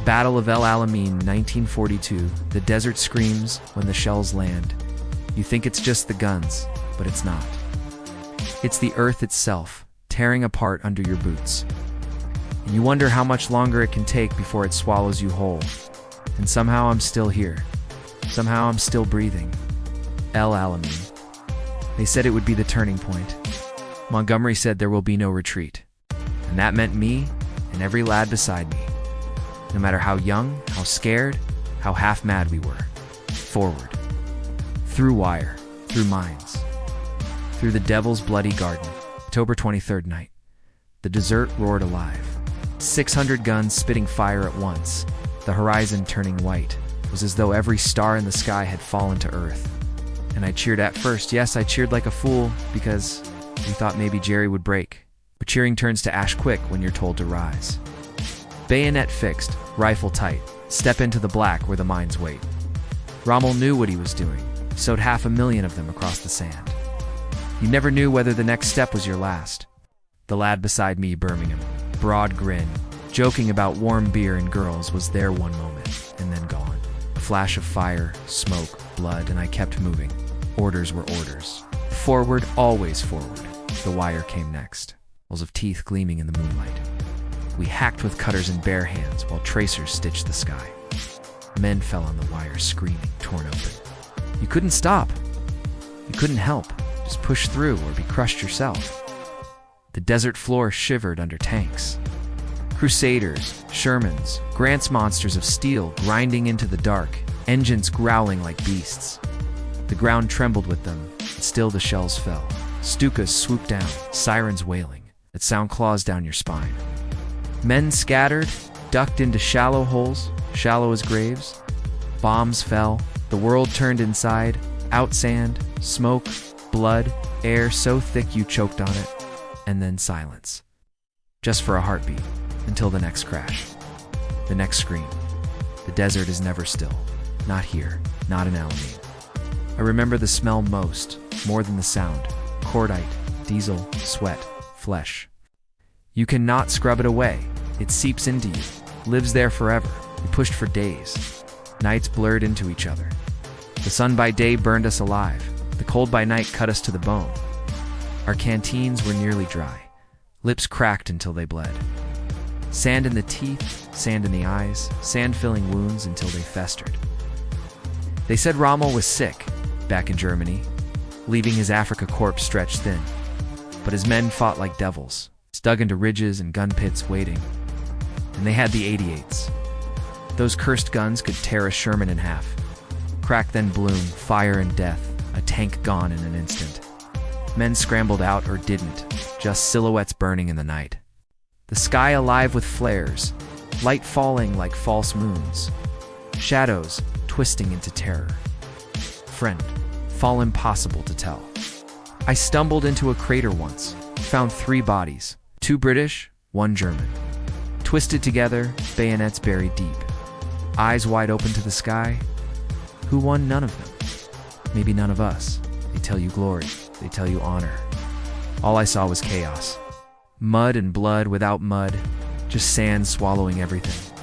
Battle of El Alamein, 1942. The desert screams when the shells land. You think it's just the guns, but it's not. It's the earth itself, tearing apart under your boots. And you wonder how much longer it can take before it swallows you whole. And somehow I'm still here. Somehow I'm still breathing. El Alamein. They said it would be the turning point. Montgomery said there will be no retreat. And that meant me and every lad beside me. No matter how young, how scared, how half-mad we were. Forward. Through wire, through mines. Through the devil's bloody garden. October 23rd night. The desert roared alive. 600 guns spitting fire at once. The horizon turning white. It was as though every star in the sky had fallen to earth. And I cheered at first. Yes, I cheered like a fool because we thought maybe Jerry would break. But cheering turns to ash quick when you're told to rise. Bayonet fixed, rifle tight. Step into the black where the mines wait. Rommel knew what he was doing. He sowed 500,000 of them across the sand. You never knew whether the next step was your last. The lad beside me, Birmingham, broad grin, joking about warm beer and girls, was there one moment, and then gone. A flash of fire, smoke, blood, and I kept moving. Orders were orders. Forward, always forward. The wire came next, walls of teeth gleaming in the moonlight. We hacked with cutters in bare hands while tracers stitched the sky. Men fell on the wire, screaming, torn open. You couldn't stop. You couldn't help. Just push through or be crushed yourself. The desert floor shivered under tanks. Crusaders, Shermans, Grant's monsters of steel grinding into the dark, engines growling like beasts. The ground trembled with them, and still the shells fell. Stukas swooped down, sirens wailing, that sound claws down your spine. Men scattered, ducked into shallow holes, shallow as graves. Bombs fell, the world turned inside, out sand, smoke, blood, air so thick you choked on it, and then silence. Just for a heartbeat, until the next crash. The next scream. The desert is never still. Not here, not in Alamein. I remember the smell most, more than the sound. Cordite, diesel, sweat, flesh. You cannot scrub it away. It seeps into you, lives there forever. We pushed for days. Nights blurred into each other. The sun by day burned us alive. The cold by night cut us to the bone. Our canteens were nearly dry. Lips cracked until they bled. Sand in the teeth, sand in the eyes, sand filling wounds until they festered. They said Rommel was sick, back in Germany, leaving his Africa corpse stretched thin. But his men fought like devils, dug into ridges and gun pits waiting. And they had the 88s. Those cursed guns could tear a Sherman in half. Crack then bloom, fire and death, a tank gone in an instant. Men scrambled out or didn't, just silhouettes burning in the night. The sky alive with flares, light falling like false moons. Shadows twisting into terror. Friend, fall impossible to tell. I stumbled into a crater once, found 3 bodies, 2 British, 1 German. Twisted together, bayonets buried deep. Eyes wide open to the sky. Who won? None of them. Maybe none of us. They tell you glory. They tell you honor. All I saw was chaos. Mud and blood without mud. Just sand swallowing everything.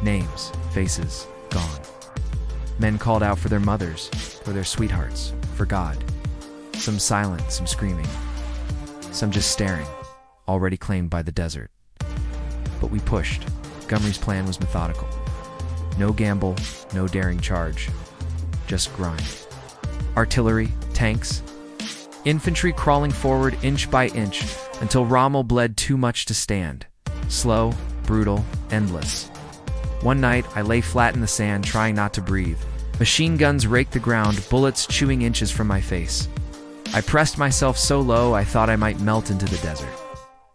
Names, faces, gone. Men called out for their mothers, for their sweethearts, for God. Some silent, some screaming. Some just staring, already claimed by the desert. But we pushed. Montgomery's plan was methodical. No gamble, no daring charge. Just grind. Artillery, tanks, infantry crawling forward inch by inch until Rommel bled too much to stand. Slow, brutal, endless. One night, I lay flat in the sand, trying not to breathe. Machine guns raked the ground, bullets chewing inches from my face. I pressed myself so low I thought I might melt into the desert.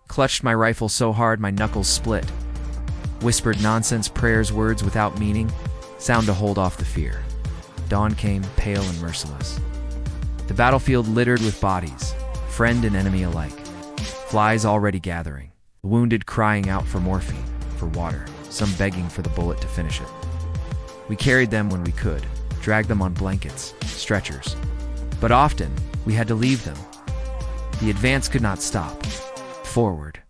Clutched my rifle so hard my knuckles split. Whispered nonsense prayers, words without meaning, sound to hold off the fear. Dawn came, pale and merciless. The battlefield littered with bodies, friend and enemy alike. Flies already gathering, the wounded crying out for morphine, for water, some begging for the bullet to finish it. We carried them when we could, dragged them on blankets, stretchers. But often, we had to leave them. The advance could not stop. Forward.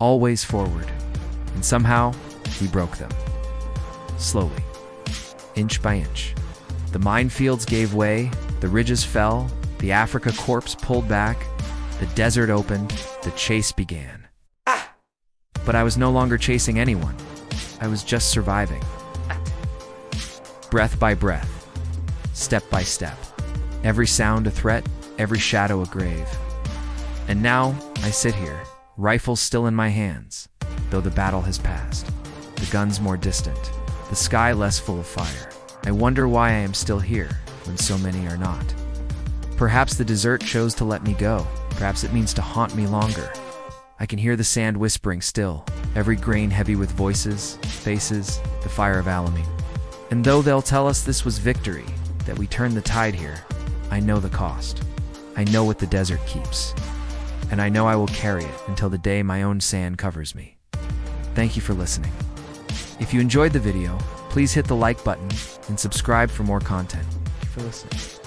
Always forward. And somehow, we broke them. Slowly, inch by inch. The minefields gave way, the ridges fell, the Africa corpse pulled back, the desert opened, the chase began. But I was no longer chasing anyone. I was just surviving. Breath by breath, step by step. Every sound a threat, every shadow a grave. And now, I sit here, rifle still in my hands, though the battle has passed. The guns more distant, the sky less full of fire. I wonder why I am still here, when so many are not. Perhaps the desert chose to let me go. Perhaps it means to haunt me longer. I can hear the sand whispering still, every grain heavy with voices, faces, the fire of Alamein. And though they'll tell us this was victory, that we turned the tide here, I know the cost. I know what the desert keeps. And I know I will carry it until the day my own sand covers me. Thank you for listening. If you enjoyed the video, please hit the like button and subscribe for more content. Thank you for listening.